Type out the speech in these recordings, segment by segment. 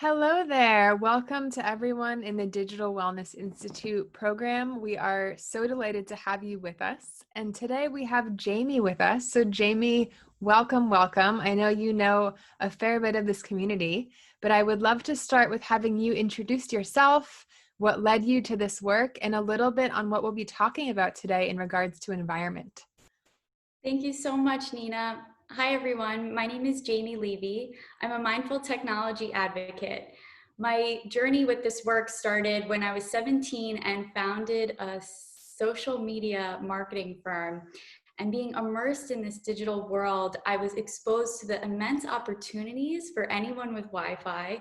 Hello there. Welcome to everyone in the Digital Wellness Institute program. We are so delighted to have you with us. And today we have Jamie with us. So Jamie, welcome, welcome. I know you know a fair bit of this community, but I would love to start with having you introduce yourself, what led you to this work, and a little bit on what we'll be talking about today in regards to environment. Thank you so much, Nina. Hi, everyone. My name is Jamie Levy. I'm a mindful technology advocate. My journey with this work started when I was 17 and founded a social media marketing firm. And being immersed in this digital world, I was exposed to the immense opportunities for anyone with Wi-Fi.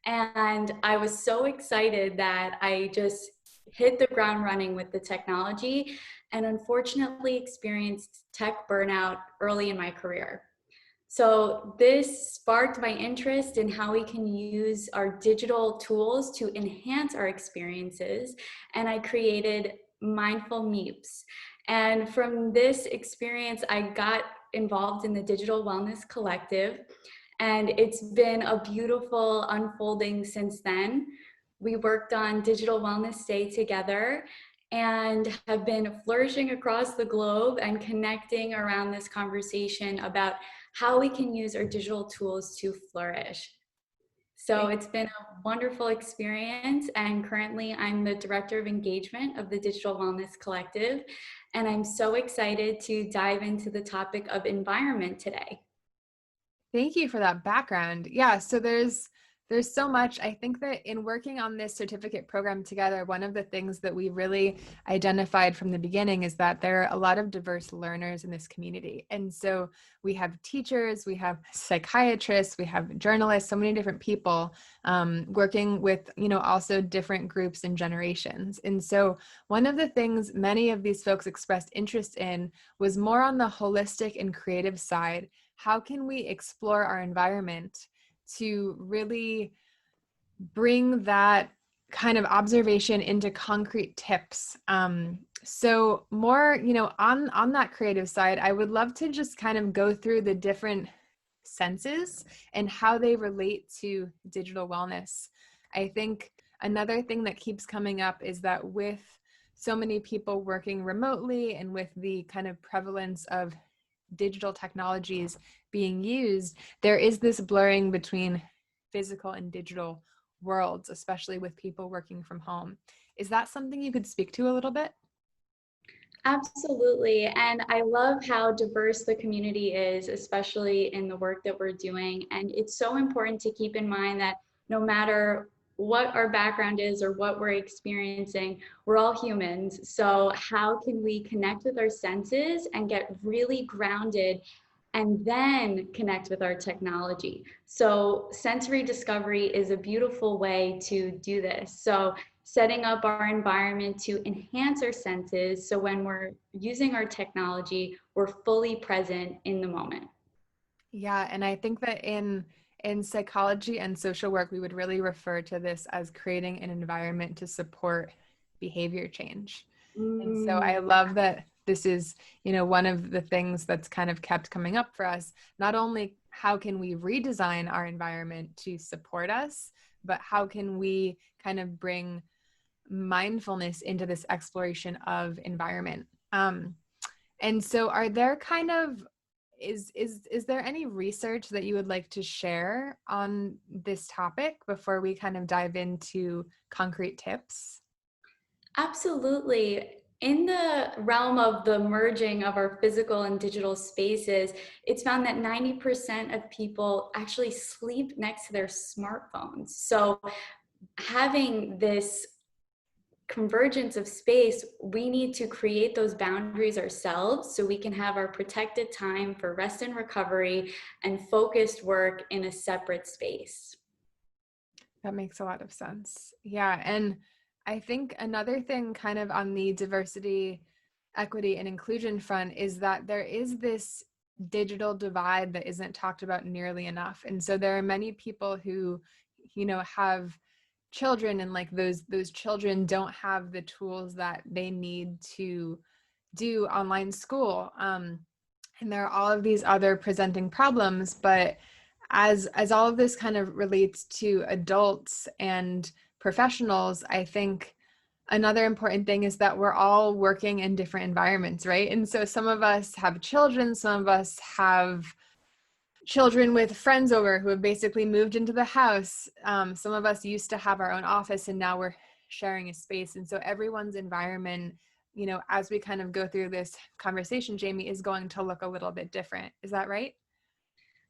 And I was so excited that I just hit the ground running with the technology and unfortunately experienced tech burnout early in my career. So this sparked my interest in how we can use our digital tools to enhance our experiences, and I created Mindful Meeps. And from this experience, I got involved in the Digital Wellness Collective, and it's been a beautiful unfolding since then. We worked on Digital Wellness Day together and have been flourishing across the globe and connecting around this conversation about how we can use our digital tools to flourish. So it's been a wonderful experience, and currently I'm the Director of Engagement of the Digital Wellness Collective, and I'm so excited to dive into the topic of environment today. Thank you for that background. Yeah, so there's so much. I think that in working on this certificate program together, one of the things that we really identified from the beginning is that there are a lot of diverse learners in this community. And so we have teachers, we have psychiatrists, we have journalists, so many different people working with, also different groups and generations. And so one of the things many of these folks expressed interest in was more on the holistic and creative side. How can we explore our environment to really bring that kind of observation into concrete tips? So more, on that creative side, I would love to just kind of go through the different senses and how they relate to digital wellness. I think another thing that keeps coming up is that with so many people working remotely and with the kind of prevalence of digital technologies being used, there is this blurring between physical and digital worlds, especially with people working from home. Is that something you could speak to a little bit? Absolutely. And I love how diverse the community is, especially in the work that we're doing. And it's so important to keep in mind that no matter what our background is or what we're experiencing, we're all humans. So how can we connect with our senses and get really grounded and then connect with our technology? So sensory discovery is a beautiful way to do this. So setting up our environment to enhance our senses, so when we're using our technology, we're fully present in the moment. Yeah, and I think that in psychology and social work, we would really refer to this as creating an environment to support behavior change. And so I love that this is, one of the things that's kind of kept coming up for us. Not only how can we redesign our environment to support us, but how can we kind of bring mindfulness into this exploration of environment. And so are there kind of, is there any research that you would like to share on this topic before we kind of dive into concrete tips? Absolutely. In the realm of the merging of our physical and digital spaces, it's found that 90% of people actually sleep next to their smartphones. So having this convergence of space, we need to create those boundaries ourselves so we can have our protected time for rest and recovery and focused work in a separate space. That makes a lot of sense. Yeah. And I think another thing kind of on the diversity, equity, and inclusion front is that there is this digital divide that isn't talked about nearly enough. And so there are many people who, have children, and like those children don't have the tools that they need to do online school. And there are all of these other presenting problems, but as all of this kind of relates to adults and professionals, I think another important thing is that we're all working in different environments, right? And so some of us have children, some of us have children with friends over who have basically moved into the house. Some of us used to have our own office and now we're sharing a space. And so everyone's environment, you know, as we kind of go through this conversation, Jamie, is going to look a little bit different. Is that right?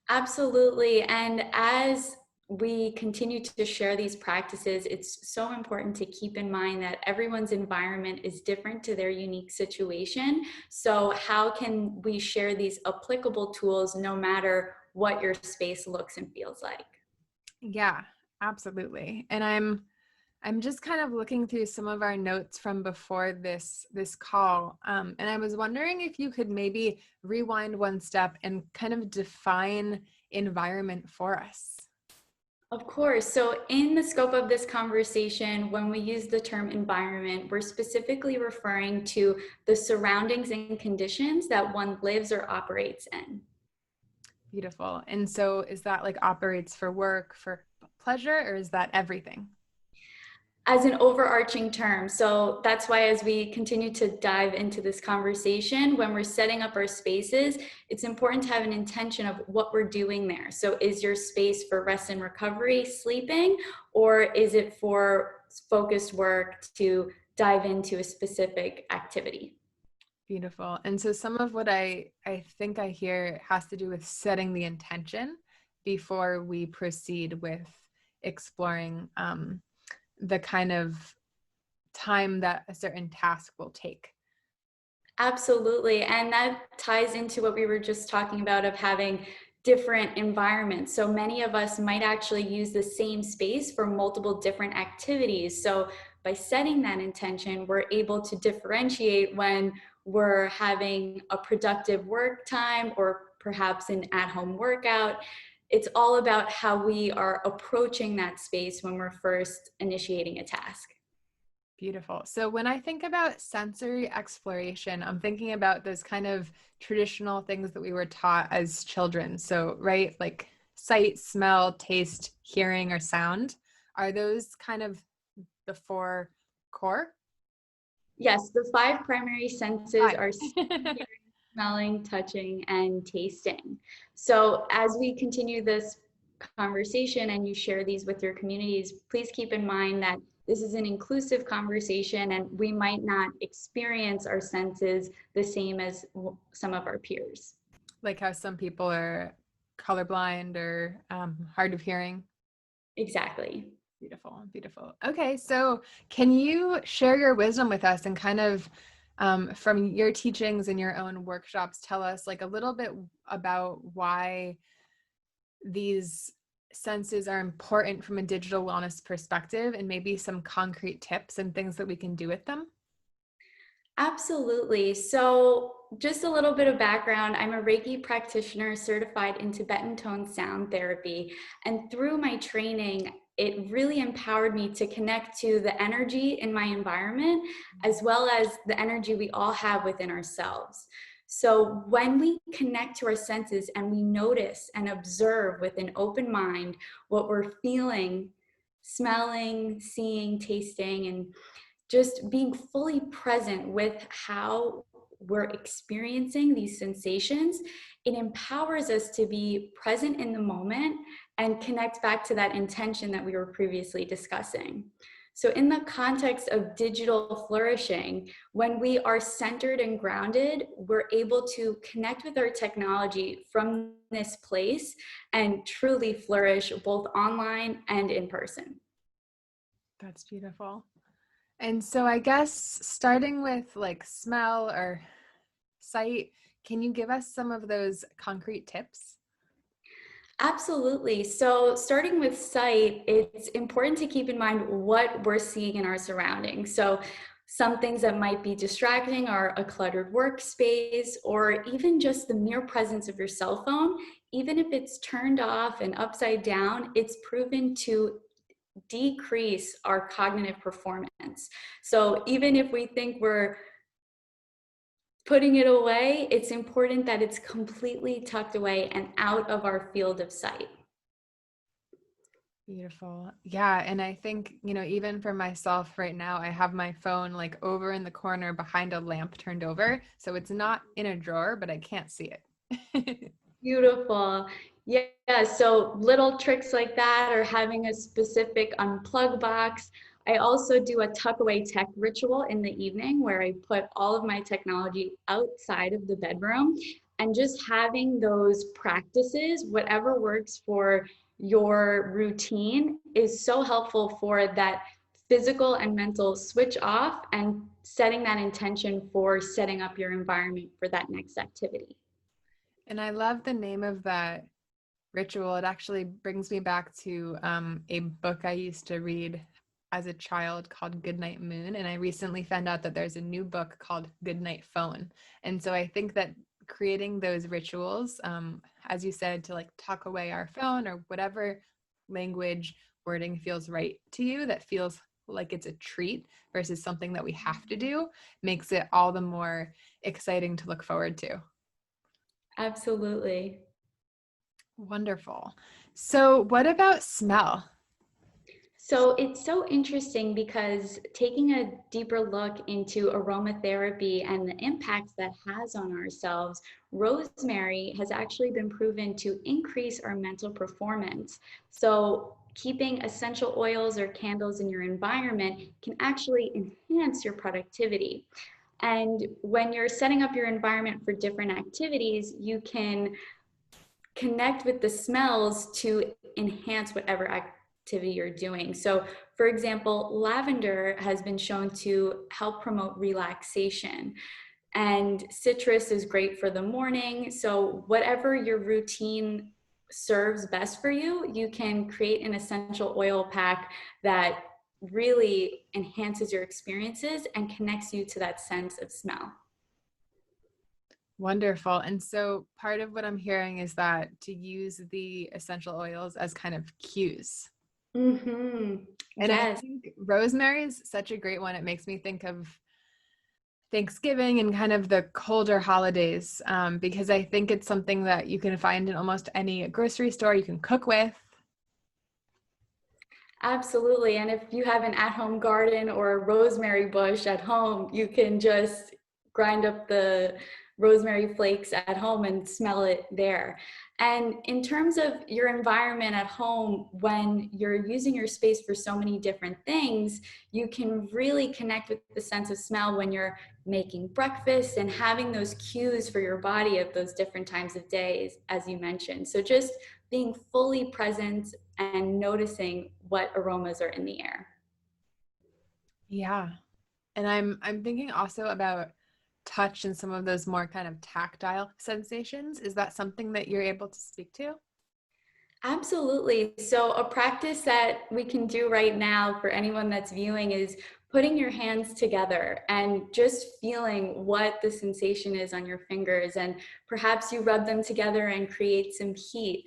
Absolutely. And as we continue to share these practices, it's so important to keep in mind that everyone's environment is different to their unique situation. So how can we share these applicable tools no matter what your space looks and feels like? Yeah, absolutely. And I'm just kind of looking through some of our notes from before this call, and I was wondering if you could maybe rewind one step and kind of define environment for us. Of course. So, in the scope of this conversation, when we use the term environment, we're specifically referring to the surroundings and conditions that one lives or operates in. Beautiful. And so, is that like operates for work, for pleasure, or is that everything? As an overarching term. So that's why, as we continue to dive into this conversation, when we're setting up our spaces, it's important to have an intention of what we're doing there. So, is your space for rest and recovery, sleeping, or is it for focused work to dive into a specific activity? Beautiful. And so some of what I think I hear has to do with setting the intention before we proceed with exploring the kind of time that a certain task will take. Absolutely. And that ties into what we were just talking about of having different environments. So many of us might actually use the same space for multiple different activities. So by setting that intention, we're able to differentiate when we're having a productive work time or perhaps an at-home workout. It's all about how we are approaching that space when we're first initiating a task. Beautiful. So when I think about sensory exploration, I'm thinking about those kind of traditional things that we were taught as children. So, right, like sight, smell, taste, hearing, or sound. Are those kind of the four core? Yes, the five primary senses Five. are seeing, hearing, smelling, touching, and tasting. So as we continue this conversation and you share these with your communities, please keep in mind that this is an inclusive conversation and we might not experience our senses the same as some of our peers. Like how some people are colorblind or hard of hearing. Exactly. Beautiful, beautiful. Okay, so can you share your wisdom with us and kind of from your teachings and your own workshops, tell us like a little bit about why these senses are important from a digital wellness perspective and maybe some concrete tips and things that we can do with them? Absolutely. So, just a little bit of background. I'm a Reiki practitioner certified in Tibetan tone sound therapy. And through my training, it really empowered me to connect to the energy in my environment, as well as the energy we all have within ourselves. So, when we connect to our senses and we notice and observe with an open mind what we're feeling, smelling, seeing, tasting, and just being fully present with how we're experiencing these sensations, it empowers us to be present in the moment and connect back to that intention that we were previously discussing. So, in the context of digital flourishing, when we are centered and grounded, we're able to connect with our technology from this place and truly flourish both online and in person. That's beautiful. And so I guess starting with like smell or sight, can you give us some of those concrete tips? Absolutely. So, starting with sight, it's important to keep in mind what we're seeing in our surroundings. So, some things that might be distracting are a cluttered workspace or even just the mere presence of your cell phone. Even if it's turned off and upside down, it's proven to decrease our cognitive performance. So, even if we think we're putting it away, it's important that it's completely tucked away and out of our field of sight. Beautiful. Yeah. And I think, even for myself right now, I have my phone like over in the corner behind a lamp turned over. So it's not in a drawer, but I can't see it. Beautiful. Yeah, so little tricks like that, or having a specific unplug box. I also do a tuck away tech ritual in the evening where I put all of my technology outside of the bedroom, and just having those practices, whatever works for your routine, is so helpful for that physical and mental switch off, and setting that intention for setting up your environment for that next activity. And I love the name of that ritual. It actually brings me back to a book I used to read as a child called Goodnight Moon. And I recently found out that there's a new book called Goodnight Phone. And so I think that creating those rituals, as you said, to like tuck away our phone or whatever language wording feels right to you, that feels like it's a treat versus something that we have to do, makes it all the more exciting to look forward to. Absolutely. Wonderful. So, what about smell? So it's so interesting because taking a deeper look into aromatherapy and the impacts that has on ourselves, rosemary has actually been proven to increase our mental performance. So keeping essential oils or candles in your environment can actually enhance your productivity. And when you're setting up your environment for different activities, you can connect with the smells to enhance whatever activity you're doing. So, for example, lavender has been shown to help promote relaxation, and citrus is great for the morning. So, whatever your routine serves best for you, you can create an essential oil pack that really enhances your experiences and connects you to that sense of smell. Wonderful. And so part of what I'm hearing is that to use the essential oils as kind of cues. Mm-hmm. And I Yes. think rosemary is such a great one. It makes me think of Thanksgiving and kind of the colder holidays, because I think it's something that you can find in almost any grocery store you can cook with. Absolutely. And if you have an at-home garden or a rosemary bush at home, you can just grind up the rosemary flakes at home and smell it there. And in terms of your environment at home, when you're using your space for so many different things, you can really connect with the sense of smell when you're making breakfast and having those cues for your body at those different times of days, as you mentioned. So just being fully present and noticing what aromas are in the air. Yeah. And I'm thinking also about touch and some of those more kind of tactile sensations. Is that something that you're able to speak to? Absolutely. So, a practice that we can do right now for anyone that's viewing is putting your hands together and just feeling what the sensation is on your fingers. And perhaps you rub them together and create some heat.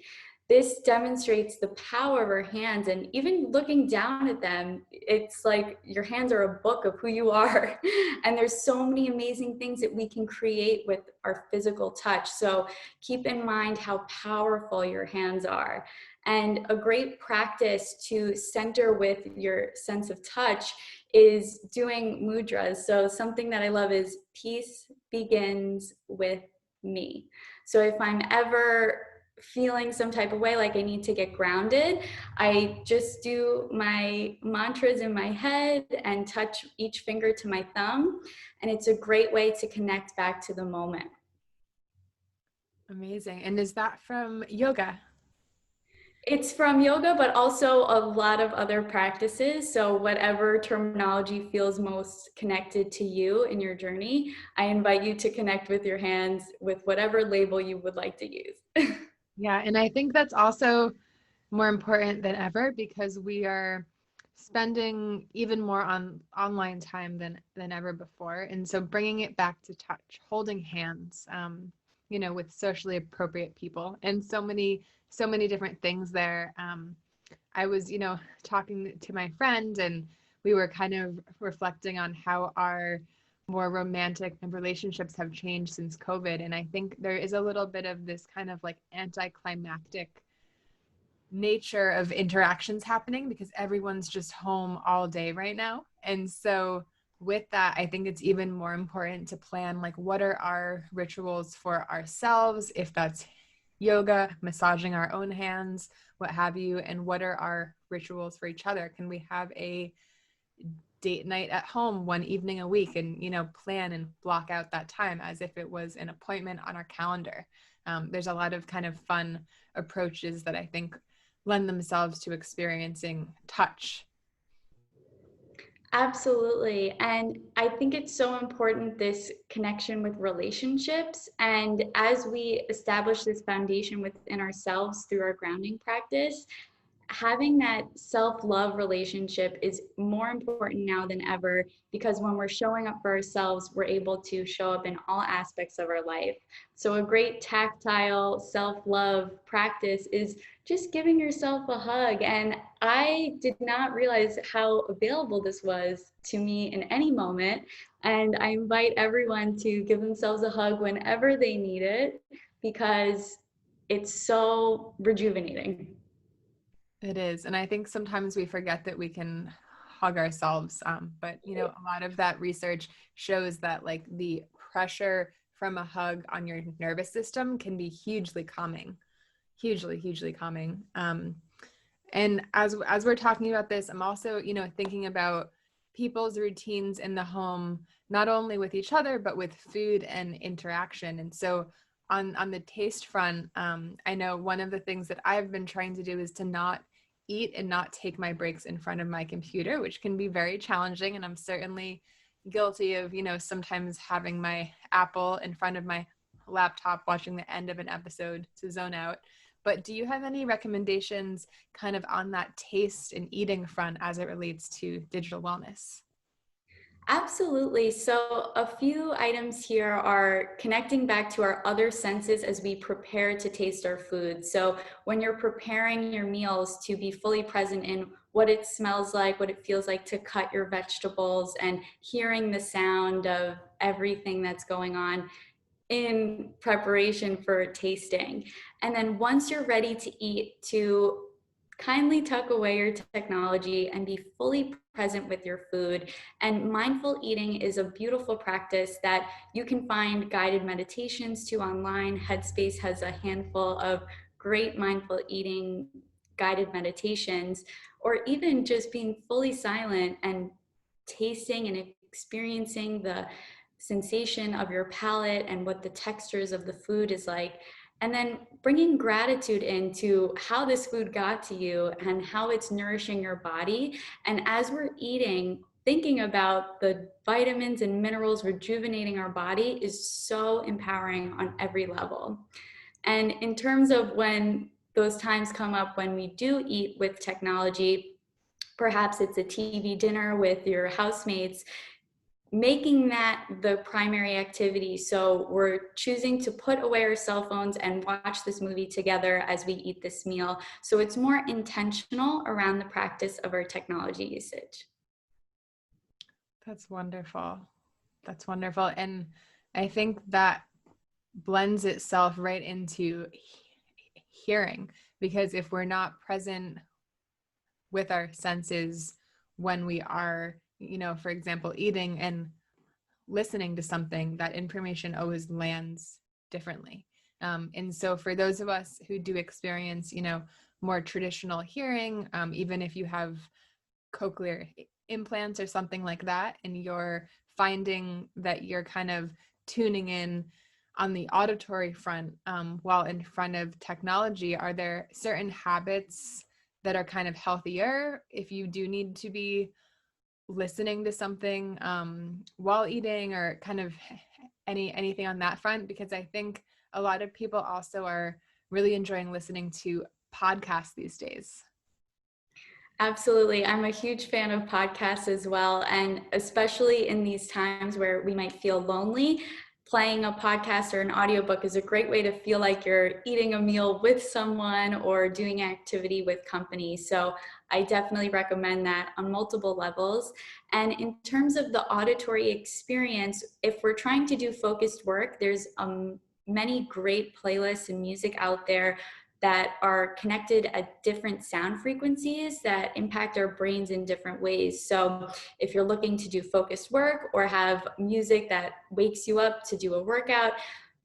This demonstrates the power of our hands. And even looking down at them, it's like your hands are a book of who you are. And there's so many amazing things that we can create with our physical touch. So, keep in mind how powerful your hands are. And a great practice to center with your sense of touch is doing mudras. So, something that I love is peace begins with me. So, if I'm ever feeling some type of way, like I need to get grounded, I just do my mantras in my head and touch each finger to my thumb. And it's a great way to connect back to the moment. Amazing. And is that from yoga? It's from yoga, but also a lot of other practices. So, whatever terminology feels most connected to you in your journey, I invite you to connect with your hands with whatever label you would like to use. Yeah, and I think that's also more important than ever because we are spending even more on online time than ever before. And so bringing it back to touch, holding hands, with socially appropriate people, and so many different things there. I was, talking to my friend, and we were kind of reflecting on how our more romantic relationships have changed since COVID. And I think there is a little bit of this kind of like anticlimactic nature of interactions happening because everyone's just home all day right now. And so with that, I think it's even more important to plan, like, what are our rituals for ourselves, if that's yoga, massaging our own hands, what have you, and what are our rituals for each other? Can we have a date night at home one evening a week and, plan and block out that time as if it was an appointment on our calendar? There's a lot of kind of fun approaches that I think lend themselves to experiencing touch. Absolutely. And I think it's so important, this connection with relationships. And as we establish this foundation within ourselves through our grounding practice, having that self-love relationship is more important now than ever, because when we're showing up for ourselves, we're able to show up in all aspects of our life. So a great tactile self-love practice is just giving yourself a hug. And I did not realize how available this was to me in any moment. And I invite everyone to give themselves a hug whenever they need it, because it's so rejuvenating. It is. And I think sometimes we forget that we can hug ourselves. But, a lot of that research shows that, like, the pressure from a hug on your nervous system can be hugely calming, hugely calming. And as we're talking about this, I'm also, thinking about people's routines in the home, not only with each other, but with food and interaction. And so on the taste front, I know one of the things that I've been trying to do is to not eat and not take my breaks in front of my computer, which can be very challenging. And I'm certainly guilty of, sometimes having my Apple in front of my laptop, watching the end of an episode to zone out. But do you have any recommendations kind of on that taste and eating front as it relates to digital wellness? Absolutely. So, a few items here are connecting back to our other senses as we prepare to taste our food. So, when you're preparing your meals, to be fully present in what it smells like, what it feels like to cut your vegetables, and hearing the sound of everything that's going on in preparation for tasting. And then once you're ready to eat, to kindly tuck away your technology and be fully present with your food. And mindful eating is a beautiful practice that you can find guided meditations to online. Headspace has a handful of great mindful eating guided meditations, or even just being fully silent and tasting and experiencing the sensation of your palate and what the textures of the food is like. And then bringing gratitude into how this food got to you and how it's nourishing your body. And as we're eating, thinking about the vitamins and minerals rejuvenating our body is so empowering on every level. And in terms of when those times come up when we do eat with technology, perhaps it's a TV dinner with your housemates, making that the primary activity. So we're choosing to put away our cell phones and watch this movie together as we eat this meal. So it's more intentional around the practice of our technology usage. That's wonderful. That's wonderful. And I think that blends itself right into hearing, because if we're not present with our senses when we are, for example, eating and listening to something, that information always lands differently. And so for those of us who do experience, more traditional hearing, even if you have cochlear implants or something like that, and you're finding that you're kind of tuning in on the auditory front while in front of technology, are there certain habits that are kind of healthier if you do need to be listening to something while eating, or kind of anything on that front? Because I think a lot of people also are really enjoying listening to podcasts these days. Absolutely. I'm a huge fan of podcasts as well. And especially in these times where we might feel lonely, playing a podcast or an audiobook is a great way to feel like you're eating a meal with someone or doing activity with company. So I definitely recommend that on multiple levels. And in terms of the auditory experience, if we're trying to do focused work, there's many great playlists and music out there that are connected at different sound frequencies that impact our brains in different ways. So if you're looking to do focused work or have music that wakes you up to do a workout,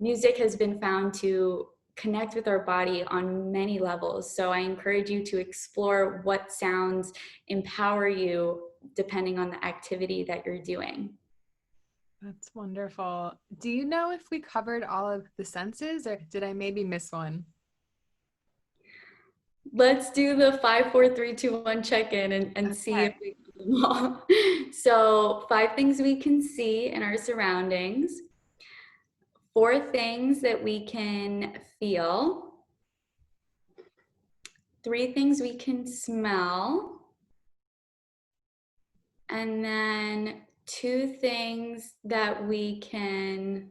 music has been found to connect with our body on many levels. So I encourage you to explore what sounds empower you depending on the activity that you're doing. That's wonderful. Do you know if we covered all of the senses, or did I maybe miss one? Let's do the 5, 4, 3, 2, 1 check-in and see if Okay. we got them all. So 5 things we can see in our surroundings, 4 things that we can feel, 3 things we can smell, and then 2 things that we can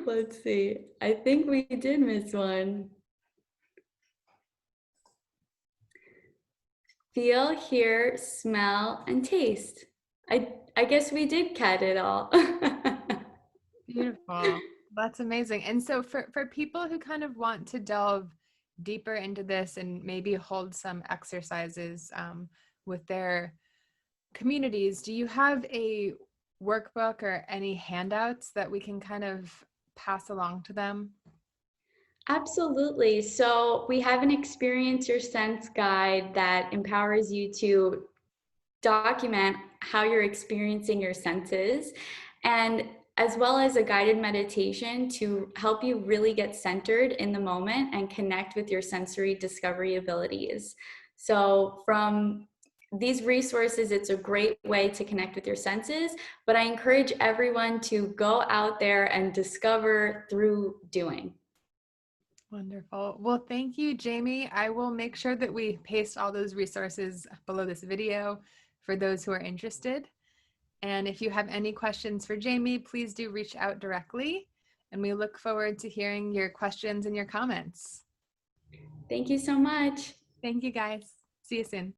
let's see. I think we did miss one. Feel, hear, smell, and taste. I guess we did cat it all. Beautiful. That's amazing. And so for people who kind of want to delve deeper into this and maybe hold some exercises with their communities, do you have a workbook or any handouts that we can kind of pass along to them? Absolutely. So we have an Experience Your Sense guide that empowers you to document how you're experiencing your senses, and as well as a guided meditation to help you really get centered in the moment and connect with your sensory discovery abilities. So from these resources, it's a great way to connect with your senses, but I encourage everyone to go out there and discover through doing. Wonderful. Well, thank you, Jamie. I will make sure that we paste all those resources below this video for those who are interested. And if you have any questions for Jamie, please do reach out directly. And we look forward to hearing your questions and your comments. Thank you so much. Thank you, guys. See you soon.